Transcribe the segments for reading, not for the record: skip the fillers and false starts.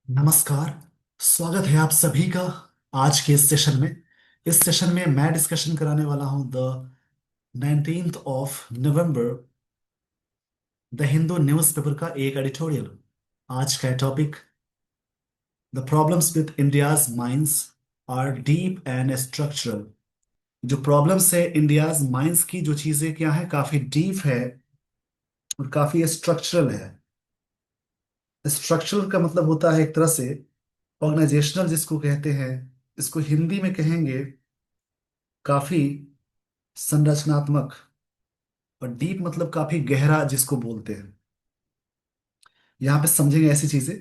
नमस्कार। स्वागत है आप सभी का आज के इस सेशन में। इस सेशन में मैं डिस्कशन कराने वाला हूं the 19 of November the Hindu newspaper का एक एडिटोरियल। आज का topic the problems with India's mines are deep and structural. जो प्रॉब्लम्स है इंडियाज माइंस की, जो चीजें क्या है, काफी डीप है और काफी स्ट्रक्चरल है। स्ट्रक्चरल का मतलब होता है एक तरह से ऑर्गेनाइजेशनल जिसको कहते हैं। इसको हिंदी में कहेंगे काफी संरचनात्मक। और डीप मतलब काफी गहरा जिसको बोलते हैं। यहाँ पे समझेंगे ऐसी चीजें।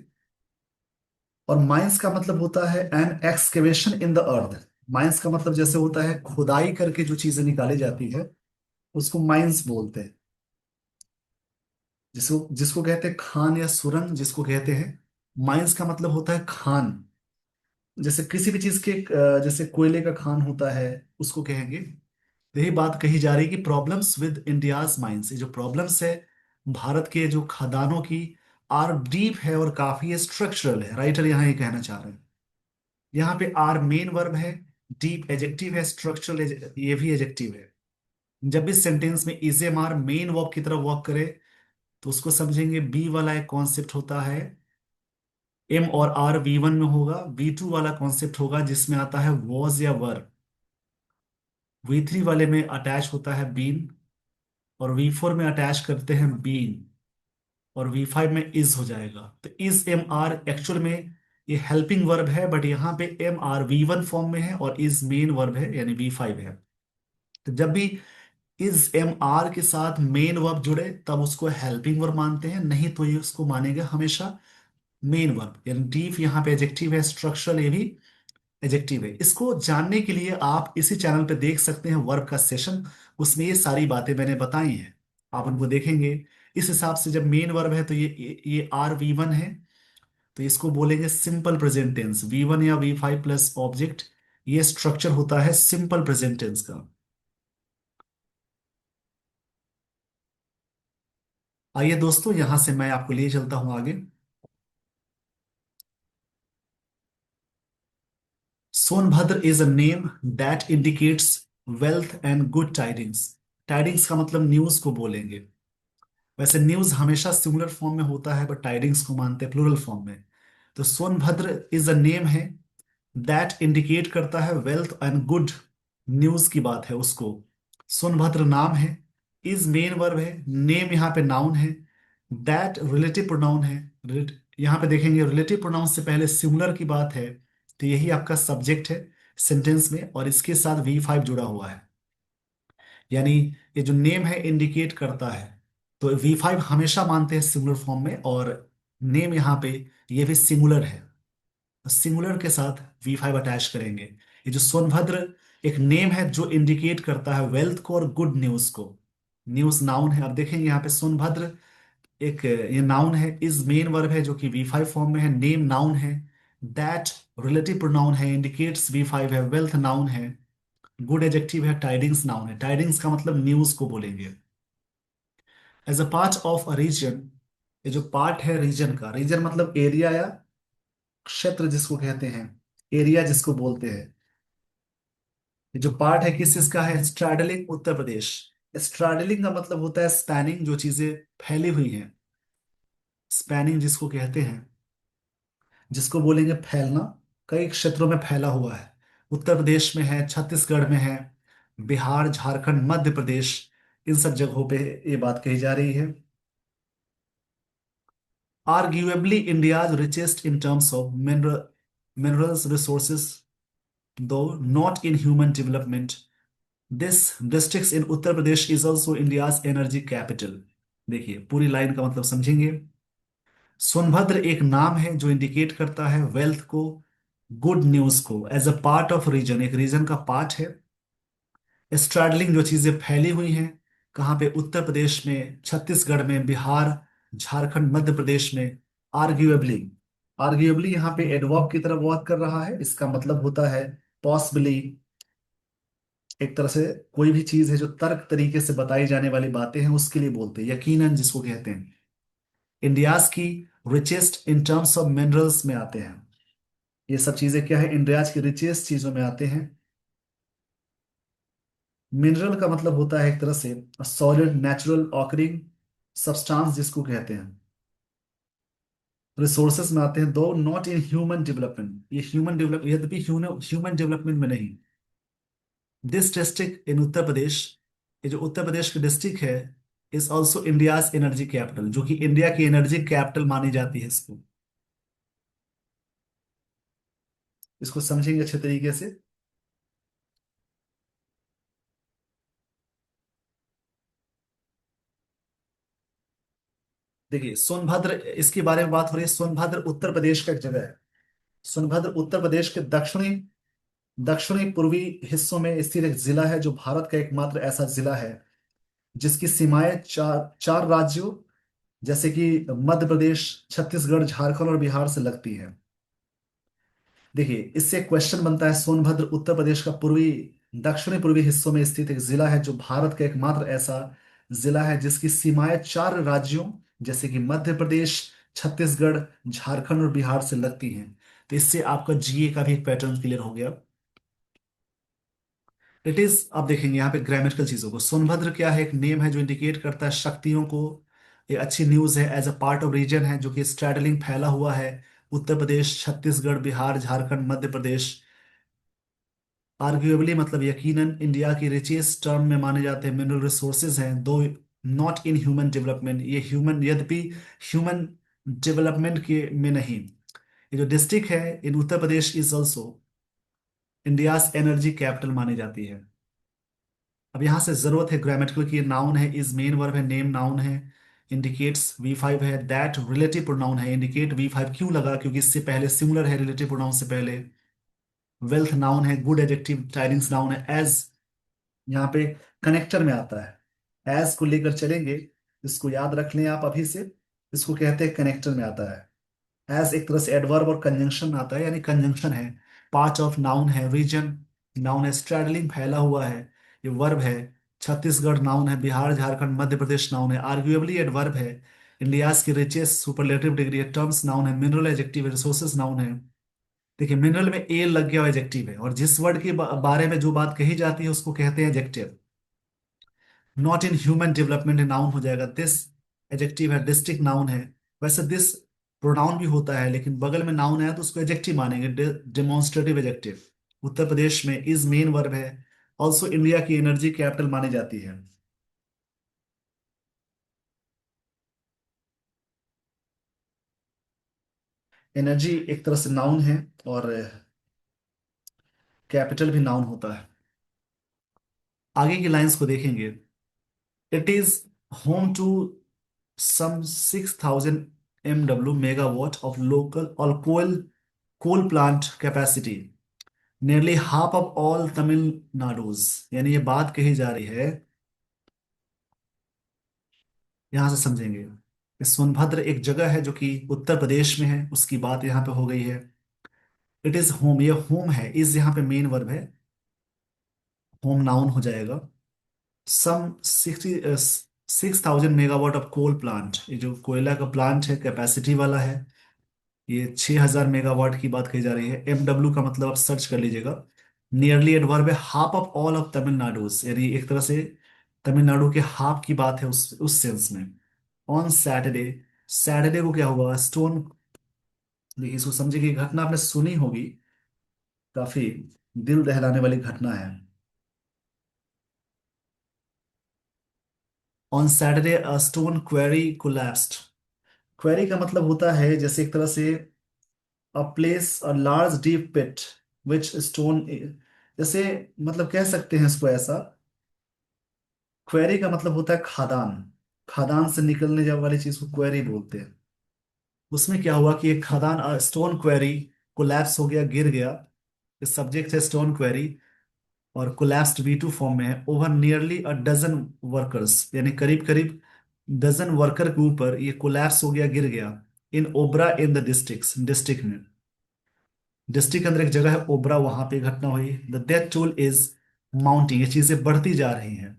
और माइंस का मतलब होता है an excavation in the earth. Mines का मतलब जैसे होता है खुदाई करके जो चीजें निकाली जाती है उसको माइंस बोलते हैं। जिसको जिसको कहते हैं खान या सुरंग जिसको कहते हैं। माइंस का मतलब होता है खान। जैसे किसी भी चीज के जैसे कोयले का खान होता है उसको कहेंगे। यही बात कही जा रही है कि प्रॉब्लम्स विद इंडियाज माइंस, ये जो प्रॉब्लम्स है भारत के जो खदानों की, आर डीप है और काफी स्ट्रक्चरल है। राइटर यहाँ ये कहना चाह रहे हैं। यहाँ पे आर मेन वर्ब है, डीप एजेक्टिव है, स्ट्रक्चरल ये भी एजेक्टिव है। जब भी सेंटेंस में is am are main verb की तरफ वर्क करे तो उसको समझेंगे बी वाला एक कॉन्सेप्ट होता है। एम और आर वी वन में होगा, वी टू वाला कॉन्सेप्ट होगा जिसमें आता है वॉज या वर। वी थ्री वाले में अटैच होता है बीन, और वी फोर में अटैच करते हैं बीन, और वी फाइव में इज हो जाएगा। तो इज एम आर एक्चुअल में ये हेल्पिंग वर्ब है, बट यहाँ पे am are V one form में है और इज मेन वर्ब है यानी वी फाइव है। तो जब भी इज एम आर के साथ मेन वर्ब जुड़े तब उसको हेल्पिंग वर्ब मानते हैं, नहीं तो ये उसको मानेगा हमेशा मेन वर्ब। यानी डीप यहाँ पे एडजेक्टिव है, स्ट्रक्चरल ये भी एडजेक्टिव है। इसको जानने के लिए आप इसी चैनल पे देख सकते हैं वर्ब का सेशन। उसमें ये सारी बातें मैंने बताई हैं, आप उनको देखेंगे। इस हिसाब से जब मेन वर्ब है तो ये आर वी वन है, तो इसको बोलेंगे simple present tense. V one or V five plus object, ये स्ट्रक्चर होता है सिंपल प्रेजेंट टेंस का। आइए दोस्तों, यहां से मैं आपको लिए चलता हूं आगे। Sonbhadra is a name that indicates wealth and good tidings. Tidings का मतलब न्यूज को बोलेंगे। वैसे न्यूज हमेशा सिंगुलर फॉर्म में होता है, बट टाइडिंग्स को मानते हैं प्लूरल फॉर्म में। तो सोनभद्र इज अ नेम है दैट इंडिकेट करता है वेल्थ एंड गुड न्यूज की बात है उसको। सोनभद्र नाम है, इज मेन वर्ब है, नेम यहाँ पे नाउन है, दैट रिलेटिव प्रोनाउन है। यहाँ पे देखेंगे रिलेटिव प्रोनाउन से पहले सिंगुलर की बात है, तो यही आपका सब्जेक्ट है सेंटेंस में, और इसके साथ वी फाइव जुड़ा हुआ है। यानी ये जो नेम है इंडिकेट करता है, तो वी फाइव हमेशा मानते हैं सिंगुलर फॉर्म में, और नेम यहाँ पे ये भी सिंगुलर है, सिंगुलर के साथ वी फाइव अटैच करेंगे। ये जो सोनभद्र एक नेम है जो इंडिकेट करता है वेल्थ को और गुड न्यूज को। न्यूज नाउन है, अब देखेंगे यहाँ पे सोनभद्र एक ये नाउन है, इज मेन वर्ब है जो कि वी फाइव फॉर्म में है, नेम नाउन है, दैट रिलेटिव प्रोनाउन है, इंडिकेट्स वी फाइव है, वेल्थ नाउन है, गुड एडजेक्टिव है, टाइडिंग्स नाउन है। टाइडिंग्स का मतलब न्यूज को बोलेंगे। As a part of a region, ये जो पार्ट है रीजन का, रीजन मतलब एरिया या क्षेत्र जिसको कहते हैं, एरिया जिसको बोलते हैं। ये जो पार्ट है किस चीज का है, स्ट्रैडलिंग उत्तर प्रदेश। स्ट्रैडलिंग का मतलब होता है स्पैनिंग, जो चीजें फैली हुई हैं। स्पैनिंग जिसको कहते हैं, जिसको बोलेंगे फैलना, कई क्षेत्रों में फैला हुआ है। उत्तर प्रदेश में है, छत्तीसगढ़ में है, बिहार, झारखंड, मध्य प्रदेश, इन सब जगहों पे ये बात कही जा रही है। Arguably India's richest in terms of minerals resources, though not in human development. This district in Uttar Pradesh is also India's energy capital. देखिए पूरी लाइन का मतलब समझेंगे। सोनभद्र एक नाम है जो इंडिकेट करता है वेल्थ को, गुड न्यूज को। As a part of region, एक रीजन का पार्ट है। स्ट्रैडलिंग जो चीजें फैली हुई हैं, कहाँ पे, उत्तर प्रदेश में, छत्तीसगढ़ में, बिहार, झारखंड, मध्य प्रदेश में। आर्ग्यूएबली, आर्ग्यूएबली यहाँ पे एडवर्ब की तरफ वर्क कर रहा है। इसका मतलब होता है पॉसिबली। एक तरह से कोई भी चीज है जो तर्क तरीके से बताई जाने वाली बातें हैं उसके लिए बोलते हैं, यकीनन जिसको कहते हैं। इंडियाज की richest in terms of minerals में आते हैं। ये सब चीजें क्या है, इंडिया की रिचेस्ट चीजों में आते हैं। मिनरल का मतलब होता है एक तरह से सॉलिड नेचुरल ऑकरिंग सब्सटेंस जिसको कहते हैं। रिसोर्सेस में आते हैं, though not in human development, ये ह्यूमन डेवलप यद्यपि ह्यूमन डेवलपमेंट में नहीं। दिस डिस्ट्रिक्ट इन उत्तर प्रदेश, ये जो उत्तर प्रदेश की डिस्ट्रिक्ट है, is also India's energy capital, जो कि इंडिया की एनर्जी कैपिटल मानी जाती है इसको। इसको समझेंगे अच्छे तरीके से। देखिए सोनभद्र, इसके बारे में बात हो रही है। सोनभद्र उत्तर प्रदेश का एक जगह है। सोनभद्र उत्तर प्रदेश के दक्षिणी दक्षिणी पूर्वी हिस्सों में स्थित एक जिला है, जो भारत का एकमात्र ऐसा जिला है जिसकी सीमाएं चार चार राज्यों जैसे कि मध्य प्रदेश, छत्तीसगढ़, झारखंड और बिहार से लगती है। देखिए इससे क्वेश्चन बनता है, सोनभद्र उत्तर प्रदेश का पूर्वी दक्षिणी पूर्वी हिस्सों में स्थित एक जिला है, जो भारत का एकमात्र ऐसा जिला है जिसकी सीमाएं चार राज्यों जैसे कि मध्य प्रदेश, छत्तीसगढ़, झारखंड और बिहार से लगती हैं। तो इससे आपका जीए का भी एक पैटर्न क्लियर हो गया। इट इज, आप देखेंगे यहाँ पे ग्रामेटिकल चीजों को, सोनभद्र क्या है, एक नेम है जो इंडिकेट करता है शक्तियों को। ये अच्छी न्यूज है, as a part of region है जो कि स्ट्रैडलिंग फैला हुआ है। उत्तर प्रदेश, छत्तीसगढ़, बिहार, झारखंड, मध्य प्रदेश। आर्ग्यूएबली मतलब यकीनन इंडिया की रिचेस्ट टर्म में माने जाते हैं मिनरल रिसोर्सेज हैं, though not in human development, ये ह्यूमन यद्यपि ह्यूमन डेवलपमेंट के में नहीं। ये जो डिस्ट्रिक्ट है in Uttar Pradesh is also India's energy capital मानी जाती है। अब यहां से जरूरत है ग्रामेटिकल की, नाउन है, इज मेन वर्ब है, नेम नाउन है, इंडिकेट्स V5 है, दैट रिलेटिव प्रोनाउन है, इंडिकेट V5 क्यों लगा, क्योंकि इससे पहले सिंगुलर है रिलेटिव प्रोनाउन से पहले। वेल्थ नाउन है, गुड एडजेक्टिव, टाइडिंग्स नाउन है, एज यहाँ पे कनेक्टर में आता है। एज को लेकर चलेंगे, इसको याद रख लें आप अभी से। इसको कहते हैं कनेक्टर में आता है। एज एक तरह से एडवर्ब और कंजंक्शन में आता है, यानी कंजंक्शन है, पार्ट ऑफ नाउन है, रीजन नाउन है, स्ट्रैडलिंग फैला हुआ है, ये वर्ब है। छत्तीसगढ़ नाउन है, बिहार झारखंड मध्य प्रदेश नाउन है, आर्ग्यूएबली एडवर्ब है। इंडियाज की रिचेस्ट सुपरलेटिव डिग्री है, टर्म्स नाउन है, मिनरल एडजेक्टिव है, रिसोर्सेज नाउन है। देखिए मिनरल में ए लग गया हुआ एडजेक्टिव है, और जिस वर्ड के बारे में जो बात कही जाती है उसको कहते हैं adjective. Not in human development noun हो जाएगा, दिस एडजेक्टिव है, डिस्ट्रिक्ट नाउन है। वैसे दिस प्रोनाउन भी होता है, लेकिन बगल में नाउन है तो उसको एडजेक्टिव मानेंगे, डेमोन्स्ट्रेटिव एडजेक्टिव। उत्तर प्रदेश में इज मेन वर्ब है, ऑल्सो इंडिया की एनर्जी कैपिटल मानी जाती है। एनर्जी एक तरह से नाउन है, और कैपिटल भी नाउन होता है। आगे की लाइंस को देखेंगे। It is home to some 6,000 MW megawatt of local or coal plant capacity, nearly half of all Tamil Nadu's। यानी ये बात कही जा रही है, यहां से समझेंगे। ये सोनभद्र एक जगह है जो कि उत्तर प्रदेश में है, उसकी बात यहाँ पे हो गई है। इट इज होम, ये होम है, इज यहाँ पे मेन वर्ब है, होम नाउन हो जाएगा। सम 6,000 मेगावाट ऑफ कोल प्लांट, ये जो कोयला का प्लांट है कैपेसिटी वाला है, ये 6,000 मेगावाट की बात कही जा रही है। MW का मतलब आप सर्च कर लीजिएगा। नियरली एडवर्ब है, half of all of Tamil Nadu, यानी एक तरह से तमिलनाडु के हाफ की बात है उस सेंस में। ऑन सैटरडे, सैटरडे को क्या हुआ, स्टोन, देखिए इसको समझिए कि घटना आपने सुनी होगी, काफी दिल दहलाने वाली घटना है। On Saturday a stone quarry collapsed. Quarry का मतलब होता है जैसे एक तरह से a place a large deep pit which stone, जैसे मतलब कह सकते हैं इसको ऐसा। क्वेरी का मतलब होता है खादान, खादान से निकलने जाने वाली चीज को क्वेरी बोलते हैं। उसमें क्या हुआ कि एक खादान, स्टोन क्वेरी कोलैप्स हो गया, गिर गया। इस सब्जेक्ट है स्टोन क्वेरी, और कोलैप्स्ड V2 फॉर्म में है। Over nearly a dozen workers, यानी करीब करीब डजन वर्कर के ऊपर ये कोलैप्स हो गया, गिर गया। इन ओबरा इन द डिस्ट्रिक्ट में, डिस्ट्रिक्ट के अंदर एक जगह है ओबरा, वहां पे घटना हुई। The death toll is mounting, ये चीजें बढ़ती जा रही हैं।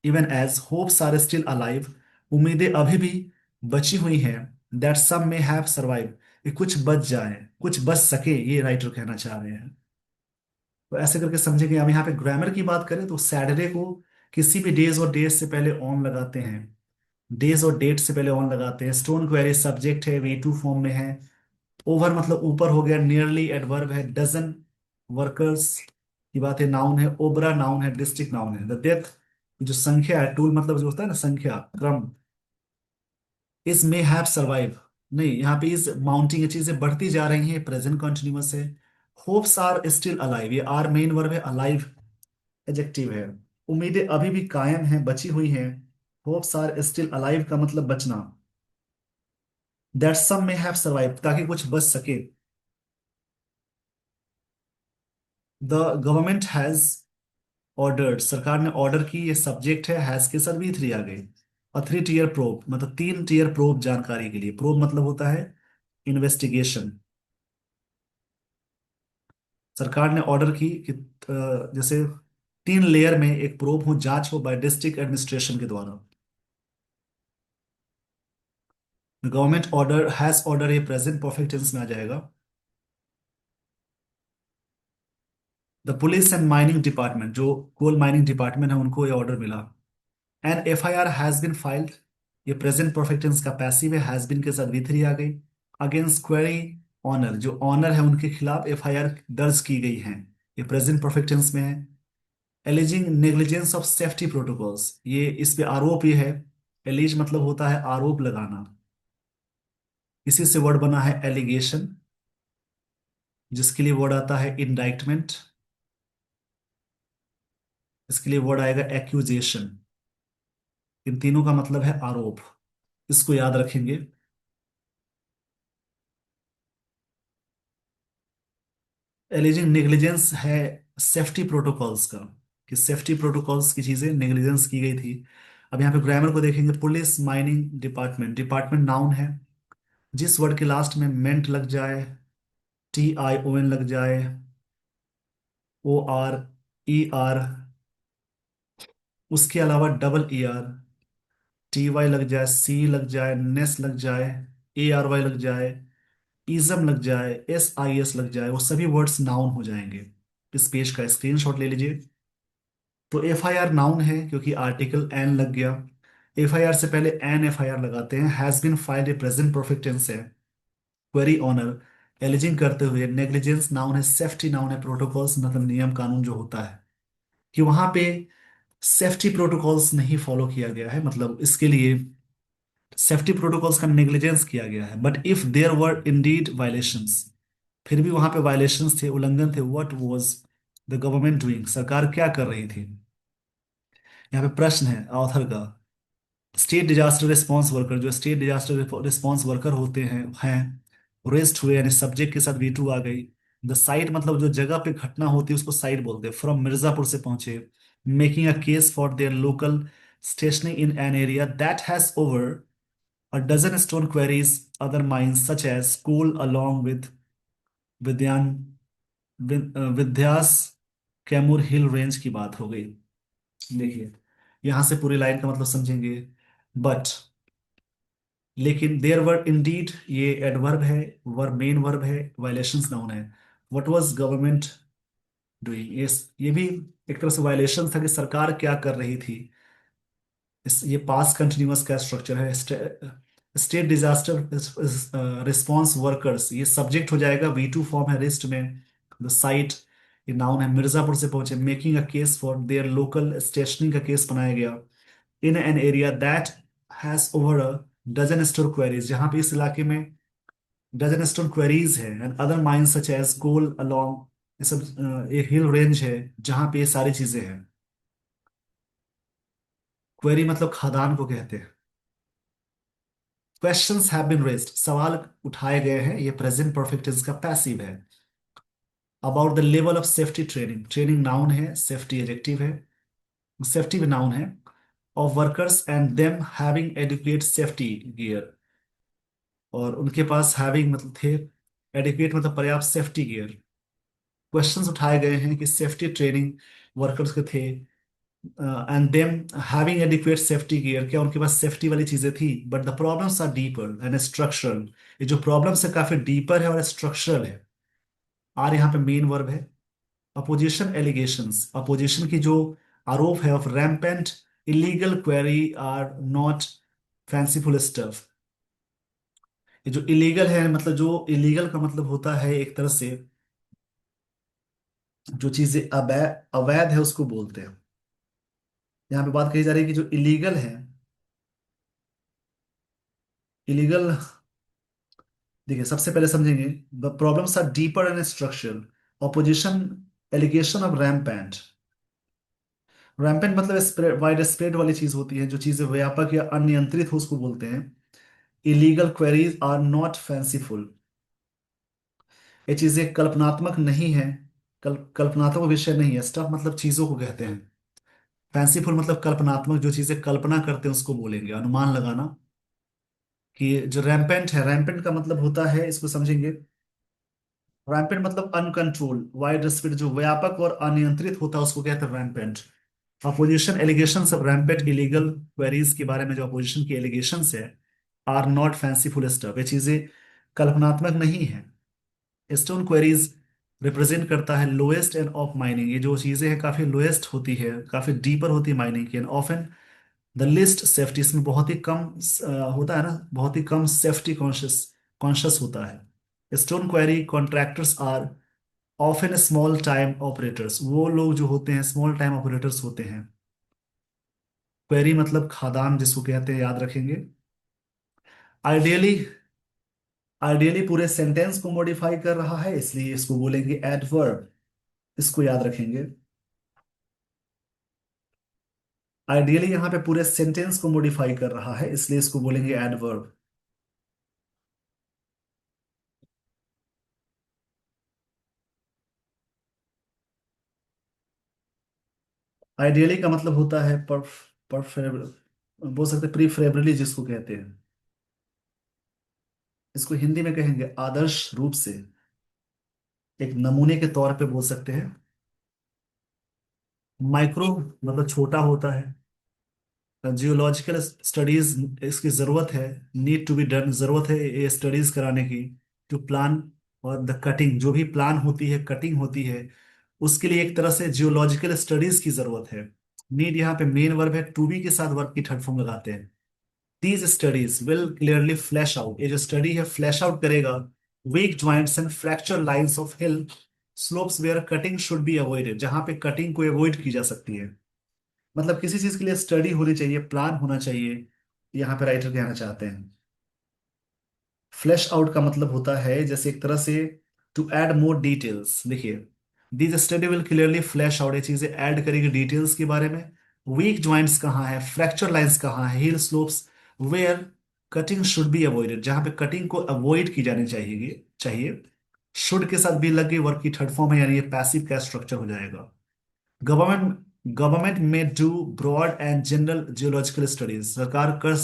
Even as hopes are still alive, उम्मीदें अभी भी बची हुई हैं। दैट सम में हैव सर्वाइव, कि कुछ बच जाए, कुछ बच सके, ये राइटर कहना चाह रहे हैं। तो ऐसे करके समझेंगे। अब यहाँ पे ग्रामर की बात करें तो सैटरडे को किसी भी डेज और डेट से पहले ऑन लगाते हैं, डेज और डेट से पहले ऑन लगाते हैं। स्टोन क्वेरी सब्जेक्ट है, वी टू फॉर्म में है। ओवर मतलब ऊपर हो गया, नियरली एडवर्ब है, डजन वर्कर्स की बात है, नाउन है, ओबरा नाउन है, डिस्ट्रिक्ट नाउन है। द डेथ जो संख्या है, टूल मतलब जो होता है ना संख्या क्रम, इज मे हैव सर्वाइव, नहीं यहाँ पे इज माउंटिंग, ये चीजें बढ़ती जा रही हैं, प्रेजेंट कंटिन्यूअस है। होप्स आर स्टिल अलाइव, ये आर मेन वर्ब है, अलाइव एडजेक्टिव है। उम्मीदें अभी भी कायम हैं, बची हुई हैं। होप्स आर स्टिल अलाइव का मतलब बचना। दैट सम में हैव सर्वाइव, ताकि कुछ बच सके। द गवर्नमेंट हैज ऑर्डर्ड, सरकार ने ऑर्डर की, ये सब्जेक्ट है, हैज के साथ भी थ्री आ गई। और थ्री टीयर प्रोब मतलब तीन टीयर प्रोब जानकारी के लिए, प्रोब मतलब होता है इन्वेस्टिगेशन। सरकार ने ऑर्डर की कि जैसे तीन लेयर में एक प्रोब हो, जांच हो बाय डिस्ट्रिक्ट एडमिनिस्ट्रेशन के द्वारा। गवर्नमेंट ऑर्डर, हैज ऑर्डर, ये प्रेजेंट परफेक्ट टेंस में आ जाएगा। The police and mining department, जो कोल माइनिंग डिपार्टमेंट है, उनको ये ऑर्डर मिला। An F I R has been filed, ये प्रेजेंट परफेक्ट टेंस का पैसिव है, हैज बिन के साथ वी थ्री आ गई। अगेंस्ट क्वेरी ऑनर, जो ऑनर है उनके खिलाफ एफ आई आर दर्ज की गई है, ये प्रेजेंट परफेक्ट टेंस में है। Aliasing negligence of safety protocols, ये इस पे आरोप ये है। एलिज मतलब होता है आरोप लगाना, इसी से वर्ड बना है एलिगेशन, जिसके लिए वर्ड आता है इंडाइटमेंट, इसके लिए वर्ड आएगा एक्यूजेशन। इन तीनों का मतलब है आरोप, इसको याद रखेंगे। एलिजिंग नेग्लिजेंस है सेफ्टी प्रोटोकॉल्स का, कि सेफ्टी प्रोटोकॉल्स की चीजें नेग्लिजेंस की गई थी। अब यहाँ पे ग्रामर को देखेंगे। Police mining department, department noun है, जिस वर्ड के लास्ट में मेंट लग जाए, टी आई ओ एन लग जाए, ओ आर ई आर, उसके अलावा double E R, T Y लग जाए, सी लग जाए, नेस लग जाए, ए आर वाई लग जाए, इजम लग जाए, एस आई एस लग जाए, वो सभी वर्ड्स नाउन हो जाएंगे। इस पेज का स्क्रीनशॉट ले लीजिए। तो एफ आई आर नाउन है क्योंकि आर्टिकल एन लग गया। एफ आई आर से पहले एन एफ आई आर लगाते हैं। Has been filed, a present perfect tense है। क्वेरी ऑनर एलिजिंग करते हुए, नेग्लिजेंस नाउन है, सेफ्टी नाउन है, प्रोटोकॉल्स मतलब नियम कानून जो होता है, कि वहां पे सेफ्टी प्रोटोकॉल्स नहीं फॉलो किया गया है, मतलब इसके लिए सेफ्टी प्रोटोकॉल्स का नेग्लिजेंस किया गया है। But if there were indeed violations, फिर भी वहां पे वायलेशंस थे, उल्लंघन थे, what was the government doing, सरकार क्या कर रही थी। यहाँ पे प्रश्न है ऑथर का। स्टेट डिजास्टर रिस्पांस वर्कर, जो स्टेट डिजास्टर रिस्पांस वर्कर होते हैं रेस्ट हुए, यानी सब्जेक्ट के साथ वी टू आ गई। द साइट मतलब जो जगह पे घटना होती है उसको साइट बोलते हैं। फ्रॉम मिर्जापुर से पहुंचे, making a case for their local stationing in an area that has over a dozen stone quarries, other mines such as coal along with Vindhyan विद्यास कैमूर हिल रेंज की बात हो गई। देखिए यहां से पूरी लाइन का मतलब समझेंगे। बट, लेकिन देयर वर इंडीड, ये एडवर्ब है, वर्ब मेन वर्ब है, वायलेशंस नाउन है। व्हाट वाज गवर्नमेंट डूइंग, ये भी एक तरह से वायलेशन था कि सरकार क्या कर रही थी। ये पास्ट कंटिन्यूअस का स्ट्रक्चर है। स्टेट डिजास्टर रिस्पांस वर्कर्स, ये सब्जेक्ट हो जाएगा, वी टू फॉर्म है रिस्ट में। द साइट, ये नाउन है, मिर्जापुर से पहुंचे, making a case for their local, stationing का केस बनाया गया। In an area that has over a dozen store quarries, जहां पे इस इलाके में डजन स्टोर क्वेरीज है, and other mines such as coal along, ये सब एक हिल रेंज है जहां पे ये सारी चीजें हैं। क्वेरी मतलब खदान को कहते हैं। क्वेश्चंस हैव बीन रेज्ड, सवाल उठाए गए हैं, ये प्रेजेंट परफेक्ट टेंस का पैसिव है। About the level of safety training, training noun है, सेफ्टी एडजेक्टिव है, सेफ्टी भी नाउन है। Of workers and them having adequate safety gear, और उनके पास हैविंग मतलब थे, एडिक्वेट मतलब पर्याप्त सेफ्टी गियर। क्वेश्चंस उठाए गए हैं कि सेफ्टी ट्रेनिंग वर्कर्स के थे, and them having adequate safety gear, क्या उनके पास सेफ्टी वाली चीजें थी? But the problems are deeper and structural. ये जो प्रॉब्लम्स है काफी डीपर है और स्ट्रक्चरल है। आर यहाँ पे मेन वर्ब है। अपोजिशन एलिगेशंस, अपोजिशन की जो आरोप है of rampant illegal quarry are not fanciful stuff. ये जो इलीगल है, मतलब जो इलीगल का मतलब होता है एक तरह से जो चीजें अवैध है उसको बोलते हैं। यहाँ पे बात कही जा रही है कि जो इलीगल है, इलीगल, देखिए सबसे पहले समझेंगे the problems are deeper and structural. Opposition allegation of rampant, rampant मतलब वाइड स्प्रेड वाली चीज होती है, जो चीजें व्यापक या अनियंत्रित हो उसको बोलते हैं। Illegal quarries are not fanciful, ये चीजें कल्पनात्मक नहीं है, कल्पनात्मक विषय नहीं है। स्टफ मतलब चीजों को कहते हैं। फैंसीफुल मतलब कल्पनात्मक, जो चीजें कल्पना करते हैं उसको बोलेंगे, अनुमान लगाना। कि जो रैम्पेंट है, रैम्पेंट का मतलब होता है, इसको समझेंगे। रैम्पेंट मतलब अनकंट्रोल वाइड स्प्रेड, जो व्यापक और अनियंत्रित होता है उसको कहते हैं rampant. Opposition allegation of rampant illegal quarries के बारे में जो अपोजिशन की एलिगेशन है, आर नॉट फैंसीफुल स्टफ, ये चीजें कल्पनात्मक नहीं है। स्टोन क्वेरीज रिप्रेजेंट करता है लोएस्ट एंड ऑफ माइनिंग, ये जो चीजें हैं काफी लोएस्ट होती है, काफी डीपर होती है माइनिंग की, and often the least safety, इसमें बहुत ही कम होता है ना, बहुत ही कम सेफ्टी कॉन्शियस कॉन्शियस होता है। Stone quarry contractors are often small time operators, वो लोग जो होते हैं स्मॉल टाइम ऑपरेटर्स होते हैं। क्वेरी मतलब खादान जिसको कहते हैं, याद रखेंगे। आइडियली, आइडियली पूरे सेंटेंस को मॉडिफाई कर रहा है, इसलिए इसको बोलेंगे एडवर्ब, इसको याद रखेंगे। आइडियली यहाँ पे पूरे सेंटेंस को मॉडिफाई कर रहा है, इसलिए इसको बोलेंगे एडवर्ब। आइडियली का मतलब होता है परफेरेबल, बोल सकते प्रीफरेबली जिसको कहते हैं। इसको हिंदी में कहेंगे आदर्श रूप से, एक नमूने के तौर पे बोल सकते हैं। माइक्रो मतलब छोटा होता है। जियोलॉजिकल स्टडीज इसकी जरूरत है, नीड टू बी डन, जरूरत है ये स्टडीज कराने की। टू प्लान, और द कटिंग, जो भी प्लान होती है, कटिंग होती है, उसके लिए एक तरह से जियोलॉजिकल स्टडीज की जरूरत है। नीड यहाँ पे मेन वर्ब है, टू बी के साथ वर्ब की थर्ड फॉर्म लगाते हैं। These studies will clearly flash out, ये जो स्टडी है फ्लैश आउट करेगा weak joints and fracture lines of hill slopes where cutting should be avoided, जहां पे कटिंग को अवॉइड की जा सकती है। मतलब किसी चीज के लिए स्टडी होनी चाहिए, प्लान होना चाहिए, यहाँ पे राइटर कहना चाहते हैं। फ्लैश आउट का मतलब होता है जैसे एक तरह से टू ऐड मोर डिटेल्स। देखिए, this study will clearly flash out, ये चीजें ऐड करेगी डिटेल्स के बारे में। वीक ज्वाइंट्स कहाँ है, फ्रैक्चर लाइंस कहाँ है, hill slopes where cutting should be avoided, जहां पे कटिंग को अवॉइड की जानी चाहिए चाहिए। शुड के साथ भी लग गई, वर्ब की थर्ड फॉर्म है, यानी ये पैसिव का स्ट्रक्चर हो जाएगा। Government government may do broad and general geological studies, सरकार कर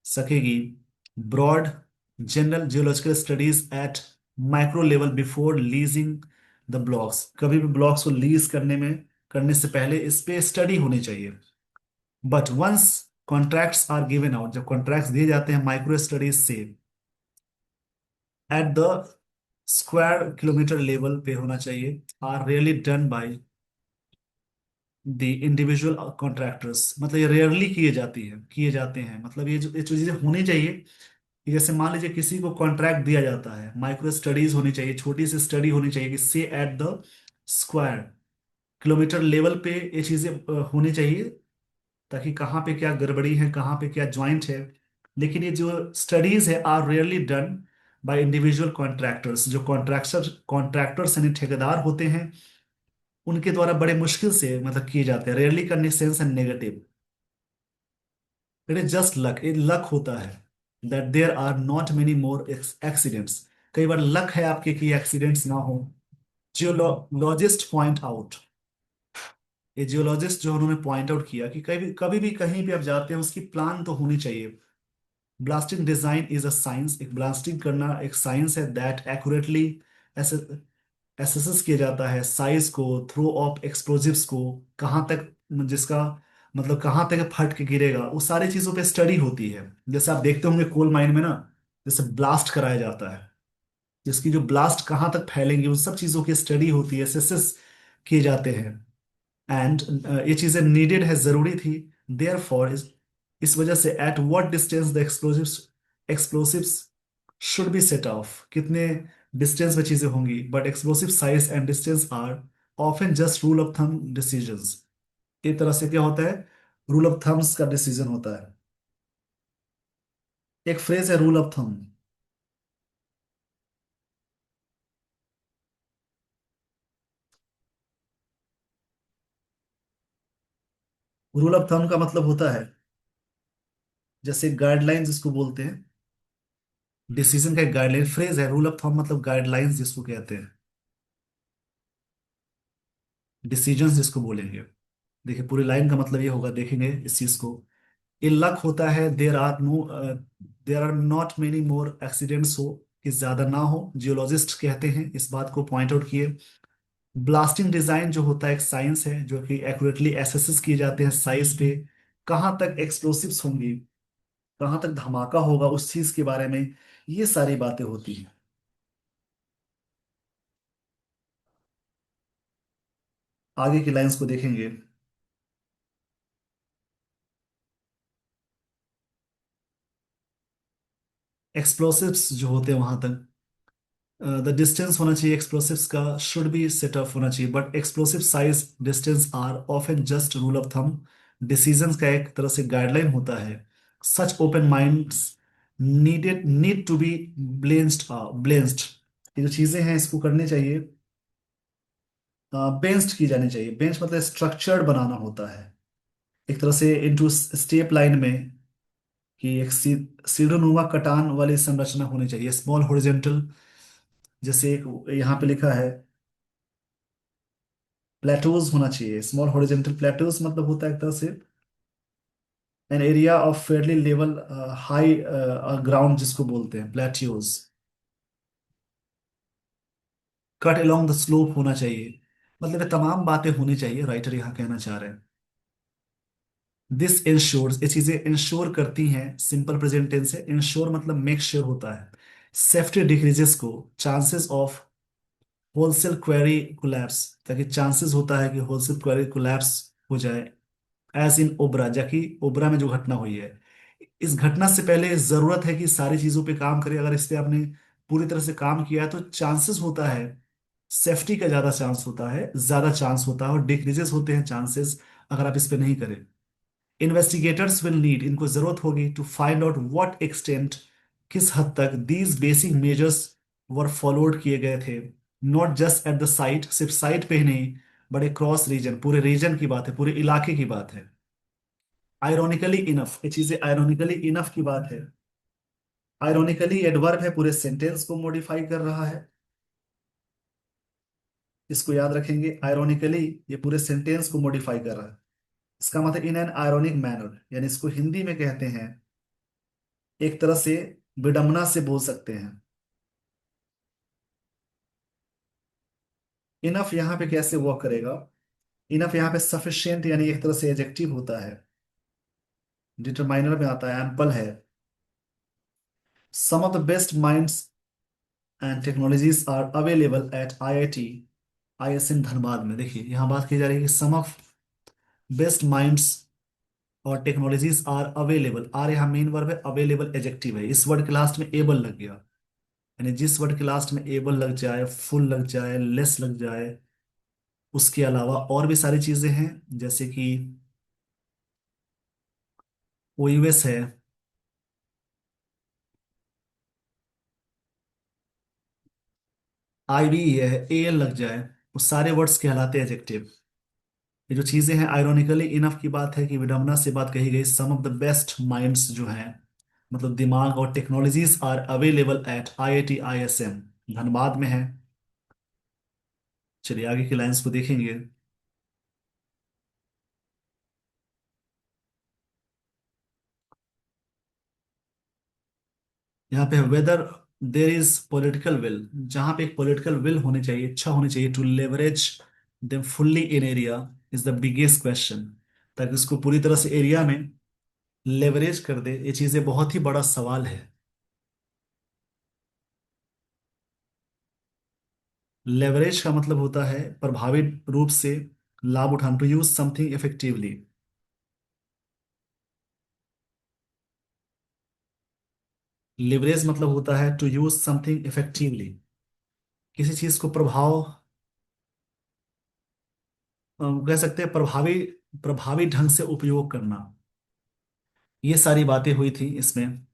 सकेगी broad general geological studies at micro level before leasing the blocks, कभी भी ब्लॉक्स को लीज करने से पहले इस पे स्टडी होनी चाहिए। But once contracts are given out, जब कॉन्ट्रैक्ट्स दिए जाते हैं माइक्रो स्टडीज से, at the square kilometre level पे होना चाहिए, are really done by the individual contractors, मतलब ये रेयरली किए जाते हैं, मतलब ये जो चीजें होनी चाहिए कि जैसे मान लीजिए किसी को कॉन्ट्रैक्ट दिया जाता है, माइक्रो स्टडीज होनी चाहिए, छोटी सी स्टडी होनी चाहिए कि से at the square kilometre level पे ये चीजें होनी चाहिए, ताकि कहाँ पे क्या गड़बड़ी है, कहाँ पे क्या ज्वाइंट है। लेकिन ये जो स्टडीज है are rarely done by individual contractors, जो कॉन्ट्रैक्टर्स यानी ठेकेदार होते हैं, उनके द्वारा बड़े मुश्किल से मतलब किए जाते हैं। रेयरली का sense and negative, it is just luck, ये लक होता है that there are not many more accidents, कई बार लक है आपके कि एक्सीडेंट्स ना हो। जियोलॉजिस्ट पॉइंट आउट, ये जियोलॉजिस्ट जो उन्होंने पॉइंट आउट किया कि कभी भी कहीं भी आप जाते हैं उसकी प्लान तो होनी चाहिए। Blasting design is a science, एक ब्लास्टिंग करना एक साइंस है दैट एक्यूरेटली एसेसेस किया जाता है साइज को, थ्रो ऑफ एक्सप्लोजिव्स को, कहाँ तक जिसका मतलब कहाँ तक फट के गिरेगा, वो सारी चीजों पे स्टडी होती है। जैसे आप देखते होंगे कोल माइन में ना, जैसे ब्लास्ट कराया जाता है, जिसकी जो ब्लास्ट कहाँ तक फैलेंगे उन सब चीजों की स्टडी होती है, एसेस किए जाते हैं। एंड ये चीजें नीडेड है, जरूरी थी। देयर फॉर इस वजह से at what distance the explosives explosives should be set off, कितने डिस्टेंस में चीजें होंगी। But explosive size and distance are often just rule of thumb decisions. एक तरह से क्या होता है, रूल ऑफ थम्स का डिसीजन होता है। एक फ्रेज है rule of thumb. Rule of thumb का मतलब होता है, जैसे गाइडलाइंस जिसको बोलते हैं, डिसीजन का एक गाइडलाइन फ्रेज है। रूल ऑफ थंब मतलब गाइडलाइंस जिसको कहते हैं, डिसीजंस जिसको बोलेंगे। देखिए पूरी लाइन का मतलब ये होगा, देखेंगे इस चीज को। इन लक होता है there are not many more accidents, हो कि ज्यादा ना हो, जियोलॉजिस्ट कहते हैं, इस बात को पॉइंट आउट किए। ब्लास्टिंग डिजाइन जो होता है एक साइंस है, जो कि एक्यूरेटली एसेस किए जाते हैं साइज पे, कहाँ तक एक्सप्लोसिव्स होंगी, कहाँ तक धमाका होगा उस चीज के बारे में, ये सारी बातें होती हैं। आगे की लाइंस को देखेंगे। एक्सप्लोसिव्स जो होते हैं वहां तक, द डिस्टेंस होना चाहिए एक्सप्लोसिव्स का, शुड बी सेट ऑफ होना चाहिए। But explosive size distance are often just rule of thumb, decisions का एक तरह से गाइडलाइन होता है। Such open minds need to be balanced, ये जो चीजें हैं इसको करनी चाहिए, बेंच्ड की जानी चाहिए। बेंच मतलब स्ट्रक्चर्ड बनाना होता है, एक तरह से इनटू स्टेप लाइन में, कि एक सीढ़ीनुमा कटान वाली संरचना होनी चाहिए, स्मॉल हॉरिजेंटल। जैसे यहाँ पे लिखा है प्लेटोज होना चाहिए, स्मॉल हॉरिजेंटल प्लेटोज मतलब होता है एक तरह से an area of Fairlie level high ground जिसको बोलते हैं plateaus. Cut along the slope होना चाहिए, मतलब ये तमाम बातें होनी चाहिए, राइटर यहाँ कहना चाह रहे हैं। दिस इंश्योर्स, ये चीजें इंश्योर करती हैं, सिंपल प्रेजेंट टेंस है। इंश्योर मतलब मेक श्योर होता है। सेफ्टी डिक्रीजेस को chances of wholesale query collapse, ताकि चांसेस होता है कि होलसेल क्वेरी कोलैप्स हो जाए। एज इन ओबरा, जबकि ओबरा में जो घटना हुई है, इस घटना से पहले जरूरत है कि सारी चीजों पे काम करें। अगर इस पे आपने पूरी तरह से काम किया है तो चांसेस होता है, सेफ्टी का ज्यादा चांस होता है, ज्यादा चांस होता है, और डिक्रीजेस होते हैं चांसेस अगर आप इस पे नहीं करें। इन्वेस्टिगेटर्स विल नीड, इनको जरूरत होगी, to find out what extent, किस हद तक these basic measures were followed किए गए थे। Not just at the site, सिर्फ साइट पे ही नहीं, बड़े क्रॉस रीजन, पूरे रीजन की बात है, पूरे इलाके की बात है। आयरोनिकली इनफ, ये चीजें आयरोनिकली इनफ की बात है। आयरोनिकली एडवर्ब है, पूरे सेंटेंस को मॉडिफाई कर रहा है, इसको याद रखेंगे। आयरोनिकली ये पूरे सेंटेंस को मॉडिफाई कर रहा है। इसका मतलब इन एन आयरोनिक मैनर, यानी इसको हिंदी में कहते हैं एक तरह से विडंबना से बोल सकते हैं। इनफ यहाँ पे कैसे वर्क करेगा, इनफ यहाँ पे सफिशिएंट यानी एक तरह से एडजेक्टिव होता है, डिटरमाइनर में आता है, एम्पल है। Some of the best minds and technologies are available at IIT ISM Dhanbad में। देखिए यहाँ बात की जा रही है कि सम ऑफ बेस्ट माइंड्स और टेक्नोलॉजीज आर अवेलेबल, आर यहाँ मेन वर्ब है, अवेलेबल एडजेक्टिव है, इस वर्ड के लास्ट में एबल लग गया। यानी जिस वर्ड के लास्ट में एबल लग जाए, फुल लग जाए, लेस लग जाए, उसके अलावा और भी सारी चीजें हैं, जैसे कि ओयूएस है, आईवी है, एएल लग जाए, वो सारे वर्ड्स कहलाते हैं एडजेक्टिव। ये जो चीजें हैं, आयरोनिकली इनफ की बात है कि विडंबना से बात कही गई, some of the best minds जो हैं, मतलब दिमाग और technologies are available at IIT ISM Dhanbad में है। चलिए आगे की लाइंस को देखेंगे। यहाँ पे whether there is political will, जहां पे एक पॉलिटिकल विल होनी चाहिए, इच्छा होनी चाहिए, to leverage them fully in area is the biggest question. ताकि उसको पूरी तरह से एरिया में लेवरेज कर दे, ये चीजें बहुत ही बड़ा सवाल है। लेवरेज का मतलब होता है प्रभावी रूप से लाभ उठाना, to use something effectively. Leverage मतलब होता है टू यूज समथिंग इफेक्टिवली, किसी चीज को प्रभाव कह सकते हैं प्रभावी, प्रभावी ढंग से उपयोग करना। ये सारी बातें हुई थी इसमें।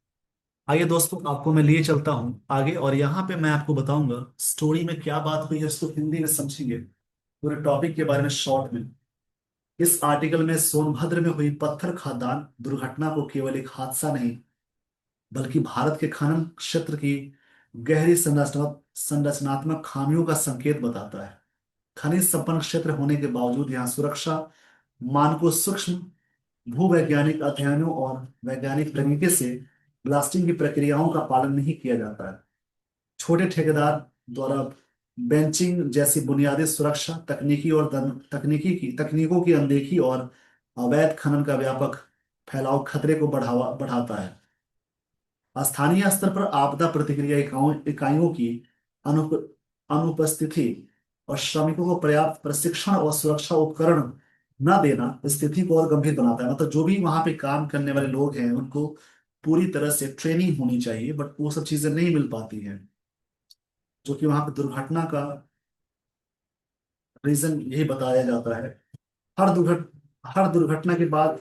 आइए दोस्तों, आपको मैं लिए चलता हूं आगे, और यहाँ पे मैं आपको बताऊंगा स्टोरी में क्या बात हुई है, इसको हिंदी में समझेंगे पूरे टॉपिक के बारे में शॉर्ट में। इस आर्टिकल में सोनभद्र में हुई पत्थर खादान दुर्घटना को केवल एक हादसा नहीं, बल्कि भारत के खनन क्षेत्र की गहरी संरचनात्मक खामियों का संकेत बताता है। खनिज संपन्न क्षेत्र होने के बावजूद यहाँ सुरक्षा मानकों, सूक्ष्म भूवैज्ञानिक अध्ययनों और वैज्ञानिक तरीके से ब्लास्टिंग की प्रक्रियाओं का पालन नहीं किया जाता है। छोटे ठेकेदार द्वारा बेंचिंग जैसी बुनियादी सुरक्षा तकनीकों की अनदेखी और अवैध खनन का व्यापक फैलाव खतरे को बढ़ावा बढ़ाता है। स्थानीय स्तर पर आपदा प्रतिक्रिया इकाइयों की अनुप, अनुपस्थिति और श्रमिकों को पर्याप्त प्रशिक्षण और सुरक्षा उपकरण न देना स्थिति को और गंभीर बनाता है। मतलब जो भी वहां पे काम करने वाले लोग हैं उनको पूरी तरह से ट्रेनिंग होनी चाहिए, बट वो सब चीजें नहीं मिल पाती हैं, जो कि वहां पे दुर्घटना का रीजन यही बताया जाता है। हर दुर्घटना के बाद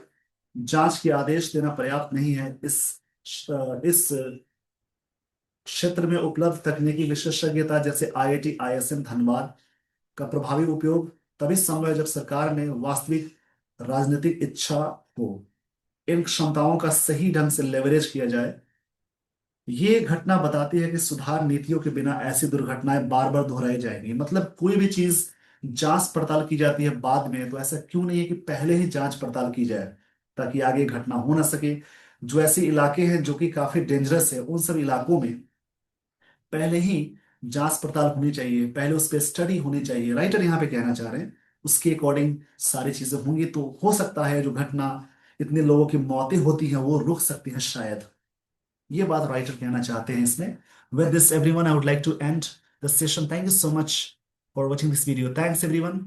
जांच के आदेश देना पर्याप्त नहीं है। इस क्षेत्र में उपलब्ध तकनीकी विशेषज्ञता जैसे आईआईटी आईएसएम धनबाद का प्रभावी उपयोग तभी संभव है जब सरकार में वास्तविक राजनीतिक इच्छा हो। इन क्षमताओं का सही ढंग से लेवरेज किया जाए। ये घटना बताती है कि सुधार नीतियों के बिना ऐसी दुर्घटनाएं बार बार दोहराई जाएंगी। मतलब कोई भी चीज जांच पड़ताल की जाती है बाद में, तो ऐसा क्यों नहीं है कि पहले ही जांच पड़ताल की जाए ताकि आगे घटना हो ना सके। जो ऐसे इलाके हैं जो कि काफी डेंजरस है, उन सब इलाकों में पहले ही जांच पड़ताल होनी चाहिए, पहले उस पर स्टडी होनी चाहिए। राइटर यहाँ पे कहना चाह रहे हैं उसके अकॉर्डिंग सारी चीजें होंगी तो हो सकता है जो घटना इतने लोगों की मौतें होती हैं वो रुक सकती हैं शायद। ये बात राइटर कहना चाहते हैं इसमें। With this everyone I would like to end the session. Thank you so much for watching this video. Thanks everyone.